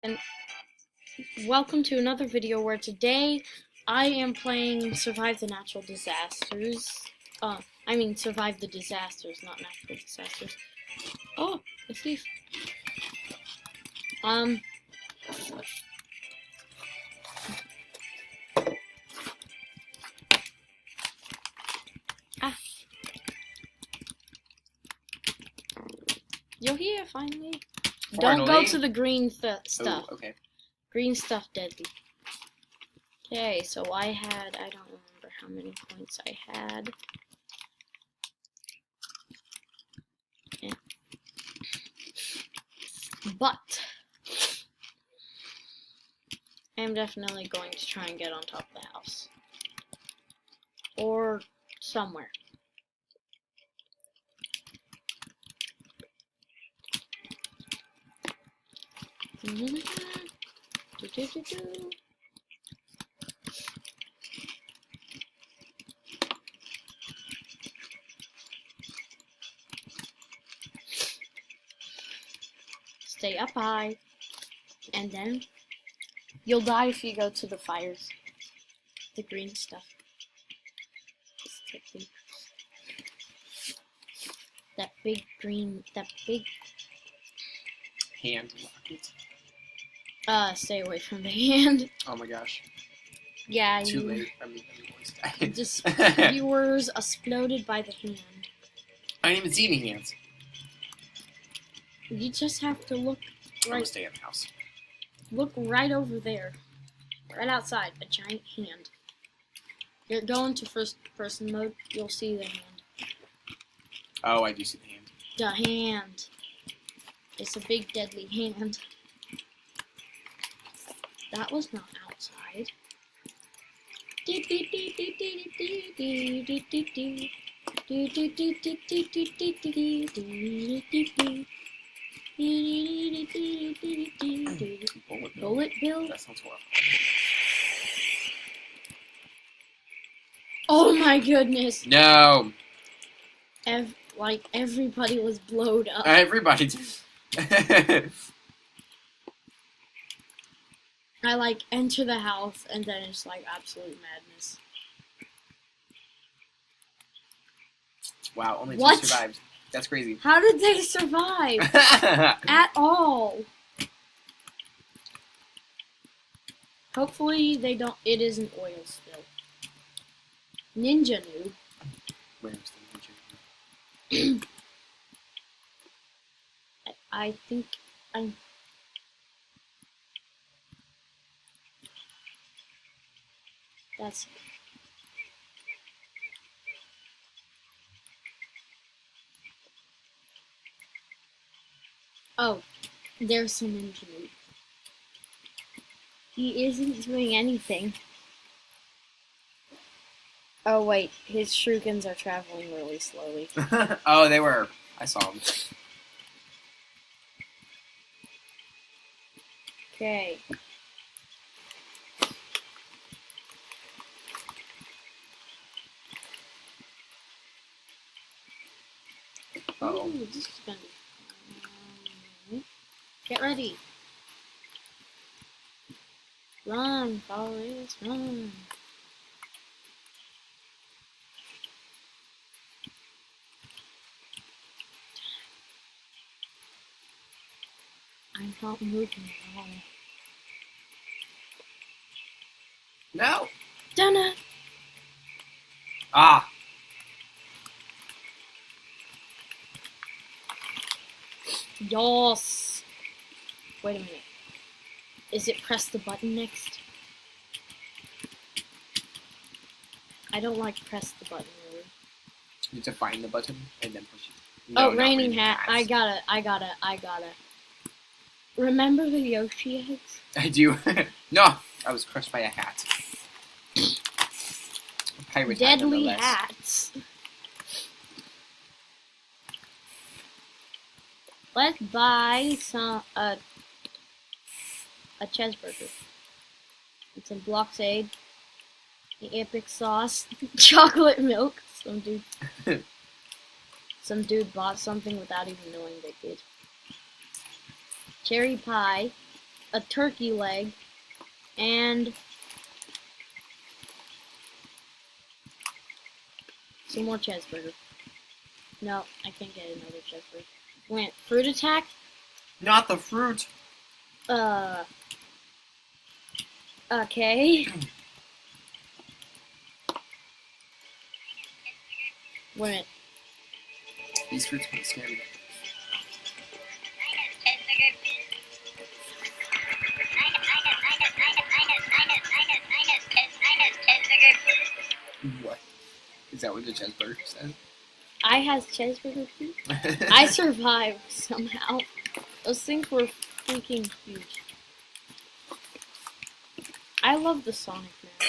And welcome to another video where today I am playing Survive the Natural Disasters. Survive the Disasters, not natural disasters. Oh, a thief. You're here, finally. Don't go to the green stuff. Oh, okay. Green stuff deadly. Okay, so I don't remember how many points I had. Yeah. But I'm definitely going to try and get on top of the house. Or somewhere. Stay up high, and then you'll die if you go to the fires. The green stuff. That big Hand rocket. Stay away from the hand. Oh my gosh. Yeah, Too late. Everyone's died. Just viewers exploded by the hand. I didn't even see any hands. You just have to look I'm gonna stay in the house. Look right over there. Right outside. A giant hand. You're going to first person mode, you'll see the hand. Oh, I do see the hand. The hand. It's a big deadly hand. That was not outside. Bullet bill? That sounds horrible. Oh my goodness! No! Everybody was blowed up. Everybody I enter the house and then it's absolute madness. Wow, only What? 2 survived. That's crazy. How did they survive? At all? Hopefully it isn't oil spill. Ninja noob. Where's the ninja? I think I'm... That's... Oh, there's some ninja noob. He isn't doing anything. Oh wait, his shurikens are traveling really slowly. Oh, they were. I saw them. Okay. Uh-oh. Ooh, this is gonna be... Get ready. Run, Forrest, run. I'm not moving at all. No! Donna! Ah! Yos! Wait a minute. Is it press the button next? I don't like press the button really. You have to find the button and then push it. No, raining hat. I gotta. Remember the Yoshi eggs? I do. No! I was crushed by a hat. A pirate hat, Deadly nonetheless. hats. Let's buy some a cheeseburger. And some Bloxade. The epic sauce. Chocolate milk. Some dude bought something without even knowing they did. Cherry pie. a turkey leg, and some more cheeseburger. No, I can't get another cheeseburger. Wait, fruit attack? Not the fruit. Okay. Wait a minute. These fruits can scare me. What? Is that what the cheeseburger says? I has cheeseburger food. I survived somehow. Those things were freaking huge. I love the Sonic map.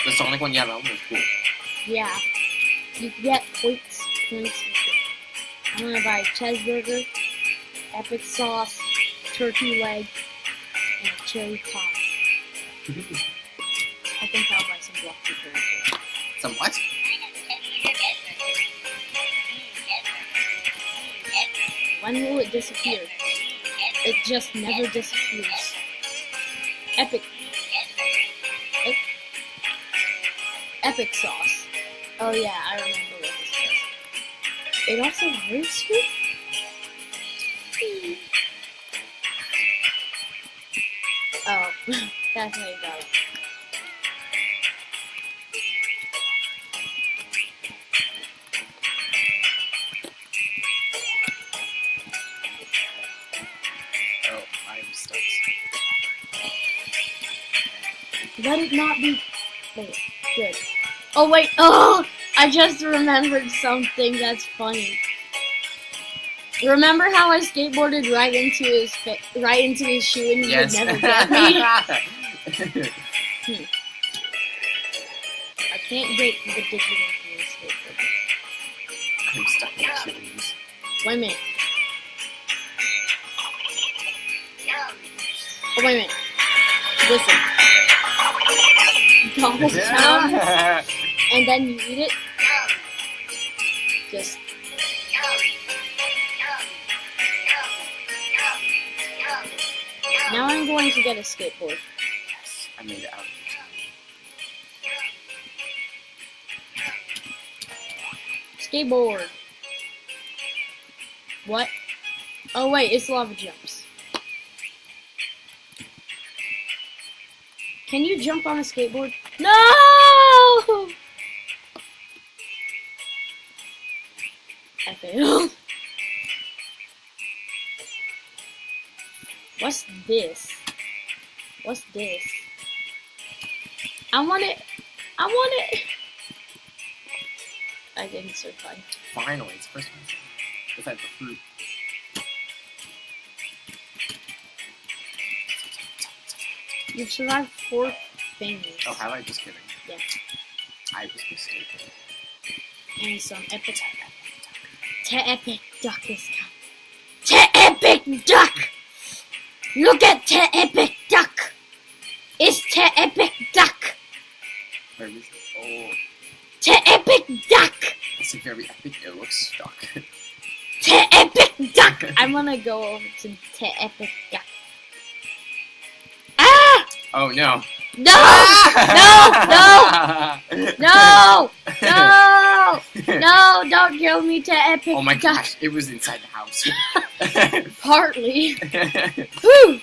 The Sonic one, yeah, that one was cool. Yeah. You get points. I'm gonna buy a cheeseburger, epic sauce, turkey leg, and a cherry pie. I think I'll buy some block people. Some what? When will it disappear? It just never disappears. Epic. Epic sauce. Oh yeah, I remember what this does. It also hurts you? Oh, that's how you got it. Oh, I'm stuck. Let it not be. Wait, good. Oh wait, oh! I just remembered something that's funny. Remember how I skateboarded right into his shoe and he Yes. would never get me? I can't get the digital from the skateboard. I'm stuck in the shoes. Wait a minute. Oh, wait a minute. Listen. Gobble sounds, and then you eat it. Just. Now I'm going to get a skateboard. Yes, I made it out. Skateboard. What? Oh wait, it's lava jumps. Can you jump on a skateboard? No! I failed. What's this? What's this? I want it. I want it. I didn't survive. Finally, it's the first one. Besides the fruit. You've survived 4 things. Oh, have I? Just kidding. Yeah. I was mistaken. And some epic. Te-epic duck is coming. Te-epic duck! Look at Te-epic duck! It's Te-epic duck! Where is it? Oh, Te-epic duck! it's a very epic. It looks stuck. Te-epic duck! I'm gonna go over to Te-epic duck. Ah! Oh no. No! No! No! No! No! No! Don't kill me, Te-epic Oh my duck! gosh, it was inside the house. Partly. Woo!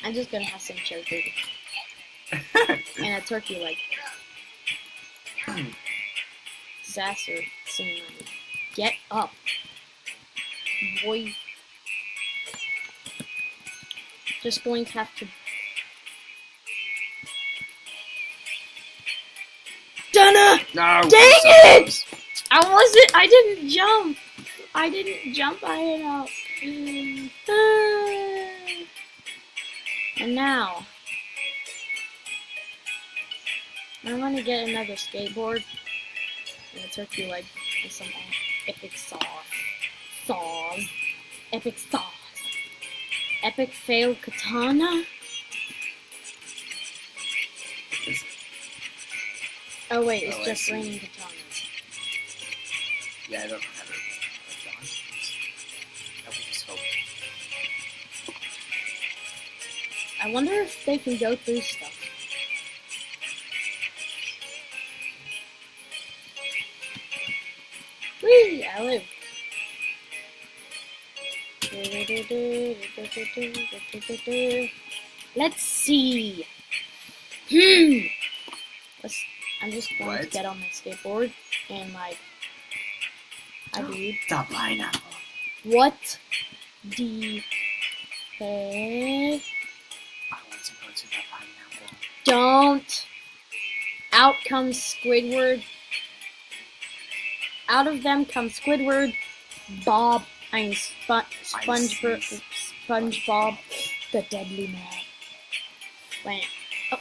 I'm just gonna have some cheeseburger. And a turkey leg. Disaster singing on me. Get up. Boy. Just going to have to. Dunna! No! Dang it! I didn't jump. I didn't jump high enough. And now, I'm gonna get another skateboard and a turkey leg and some epic sauce. Epic sauce. Epic fail katana. Oh wait, it's Oh, I just see. raining katanas. Yeah, I don't have it. I will just hope. I wonder if they can go through stuff. Whee! I live. Let's see. I'm just going to get on my skateboard and like I do. The pineapple. What the heck? I want to go to the pineapple. Don't. Out comes Squidward. Out of them comes Squidward, Bob, SpongeBob, the Deadly Man. Wait. Oh.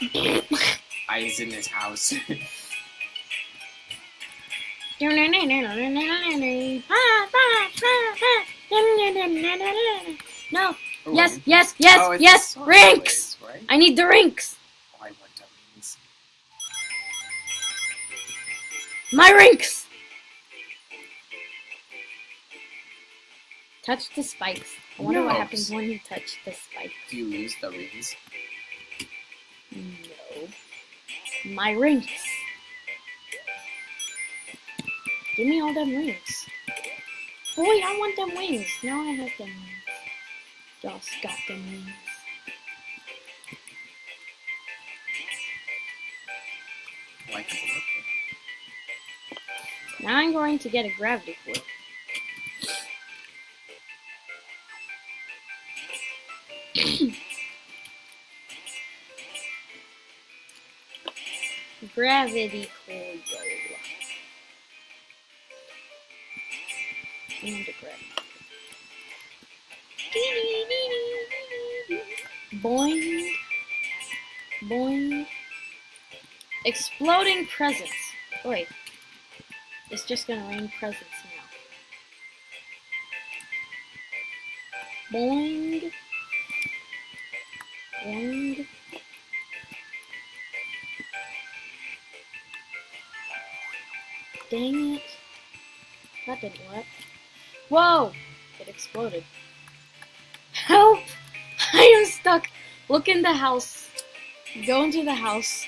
I is in this house. No. Oh, Yes. oh, it's Yes. the Rinks. place, right? I need the rinks. Oh, I want the rings. My rinks. Touch the spikes. I wonder what No. happens when you touch the spikes. Do you lose the rings? No. My rings. Give me all them rings. Oh wait, I want them wings. Now I have them wings. Just got them wings. Like it. Now I'm going to get a gravity flip. Gravity coil. And a gravity. Boing. Boing. Exploding presents. Oh, wait. It's just gonna rain presents now. Boing. Boing. Dang it. That didn't work. Whoa! It exploded. Help! I am stuck. Look in the house. Go into the house.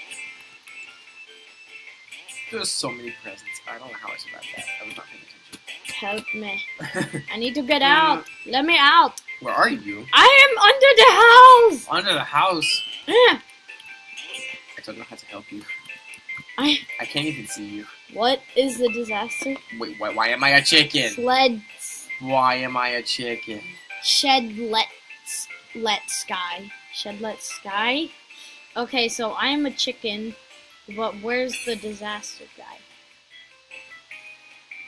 There's so many presents. I don't know how I survived that. I was not paying Help me. attention. I need to get out. Let me out. Where are you? I am under the house. Under the house. Eh. I don't know how to help you. I. I can't even see you. What is the disaster? Wait, why am I a chicken? Sleds. Why am I a chicken? Let sky. Let sky. Okay, so I am a chicken, but where's the disaster guy?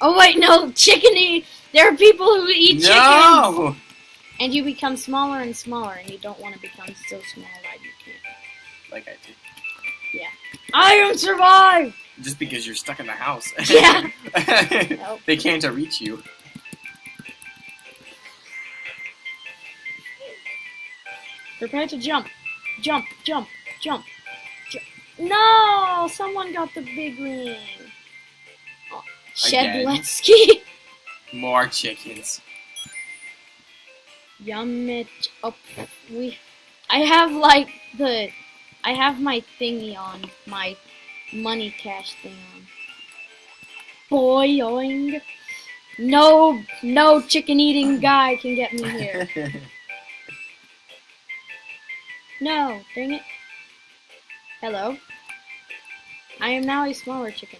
Oh wait, no, chickeny. There are people who eat chickens, No! and you become smaller and smaller, and you don't want to become so small that you can't. Like I do. I am survived. Just because you're stuck in the house. Yeah. Nope. They can't reach you. Prepare to jump. Jump. No! Someone got the big ring. Oh, Again. Shedletsky. More chickens. Yummit. Oh, I have like I have my thingy on. My money cash thing on. Boing. No chicken eating guy can get me here. No, dang it. Hello. I am now a smaller chicken.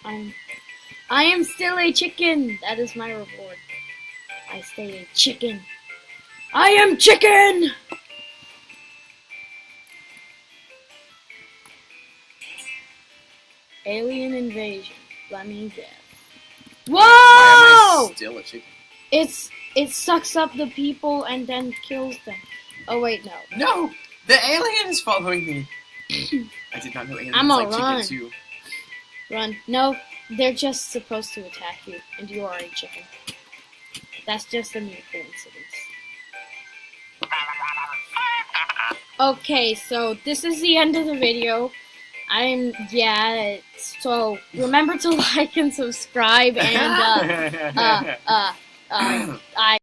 I am still a chicken. That is my reward. I stay a chicken. I am chicken! Alien invasion. Let me guess. Why am Whoa! I still a chicken? It sucks up the people and then kills them. Oh wait, no. No! The alien is following me. I did not know aliens I'ma like run. chicken too. Run. No, they're just supposed to attack you, and you are a chicken. That's just a mere coincidence. Okay, so this is the end of the video. So remember to like and subscribe, and I